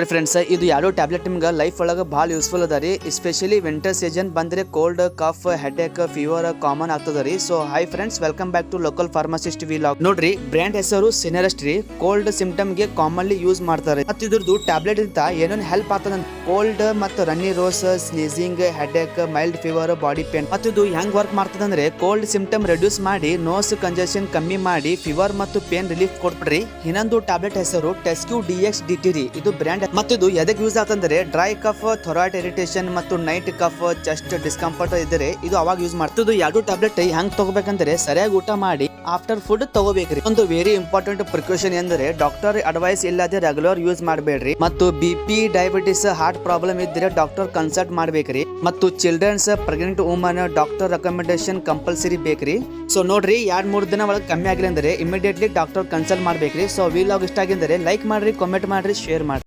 Friends ಇದು ಯಾರೋ tablet ನಿಮ್ಗೆ ಲೈಫ್ ಒಳಗೆ ಭಾಳ ಯೂಸ್ಫುಲ್ ಅದ ರೀ. ಎಸ್ಪೆಷಲಿ ವಿಂಟರ್ ಸೀಸನ್ ಬಂದ್ರೆ cold cough headache fever common ಆಗ್ತದ ರೀ. So hi friends, welcome back to local pharmacist vlog. ನೋಡ್ರಿ, ಬ್ರ್ಯಾಂಡ್ ಹೆಸರು ಸಿನರೆಸ್ಟ್ ರೀ. ಕೋಲ್ಡ್ ಸಿಂಪ್ಟಮ್ ಗೆ ಕಾಮನ್ಲಿ ಯೂಸ್ ಮಾಡ್ತಾರೆ. ಮತ್ತೆ ಇದ್ರದ್ದು ಟ್ಯಾಬ್ಲೆಟ್ ಇಂತ ಏನೇನು ಹೆಲ್ಪ್ ಆಗ್ತದ ಕೋಲ್ಡ್ ಮತ್ತು runny nose, sneezing, headache, mild fever, body pain. ಮತ್ತು ಇದು ಹೆಂಗ್ ವರ್ಕ್ ಮಾಡ್ತದ ಅಂದ್ರೆ ಕೋಲ್ಡ್ ಸಿಂಪ್ಟಮ್ ರೆಡ್ಯೂಸ್ ಮಾಡಿ ನೋಸ್ ಕಂಜೆಷನ್ ಕಮ್ಮಿ ಮಾಡಿ ಫೀವರ್ ಮತ್ತು ಪೇನ್ ರಿಲೀಫ್ ಕೊಟ್ಬಿಡ್ರಿ. ಇನ್ನೊಂದು ಟ್ಯಾಬ್ಲೆಟ್ ಹೆಸರು ಟೆಸ್ಕ್ಯೂ DX-DT ರೀ. ಇದು ಬ್ರ್ಯಾಂಡ್ ಮತ್ತು ಇದು ಎದಕ್ಕೆ ಯೂಸ್ ಆಗ್ತಂದ್ರೆ ಡ್ರೈ ಕಫ್, ಥೊರಾಯ್ಡ್ ಇರಿಟೇಷನ್ ಮತ್ತು ನೈಟ್ ಕಫ್, ಚೆಸ್ಟ್ ಡಿಸ್ಕಂಫರ್ಟ್ ಇದ್ರೆ ಇದು ಅವಾಗ ಯೂಸ್ ಮಾಡ್ತದೆ. ಎರಡು ಟ್ಯಾಬ್ಲೆಟ್ ಹೆಂಗ್ ತಗೋಬೇಕಂದ್ರೆ ಸರಿಯಾಗಿ ಊಟ ಮಾಡಿ ಆಫ್ಟರ್ ಫುಡ್ ತಗೋಬೇಕ್ರಿ. ಒಂದು ವೆರಿ ಇಂಪಾರ್ಟೆಂಟ್ ಪ್ರಿಕಾಷನ್ ಎಂದ್ರೆ ಡಾಕ್ಟರ್ ಅಡ್ವೈಸ್ ಇಲ್ಲದೆ ರೆಗ್ಯುಲರ್ ಯೂಸ್ ಮಾಡಬೇಡ್ರಿ. ಮತ್ತು BP, ಡಯಾಬಿಟಿಸ್, ಹಾರ್ಟ್ ಪ್ರಾಬ್ಲಮ್ ಇದ್ರೆ ಡಾಕ್ಟರ್ ಕನ್ಸಲ್ಟ್ ಮಾಡ್ಬೇಕ್ರಿ. ಮತ್ತು childrens, pregnant woman doctor recommendation compulsory ಬೇಕ್ರಿ. ಸೊ ನೋಡ್ರಿ, 2-3 ದಿನ ಒಳಗೆ ಕಮ್ಮಿ ಆಗಿಲ್ಲ ಅಂದ್ರೆ ಇಮಿಡಿಯೇಟ್ಲಿ ಡಾಕ್ಟರ್ ಕನ್ಸಲ್ಟ್ ಮಾಡ್ಬೇಕ್ರಿ. ಸೊ ವಿಲಾಗ್ ಇಷ್ಟ ಆಗಿದ್ರೆ ಲೈಕ್ ಮಾಡ್ರಿ, ಕಾಮೆಂಟ್ ಮಾಡ್ರಿ, ಶೇರ್ ಮಾಡ್ರಿ.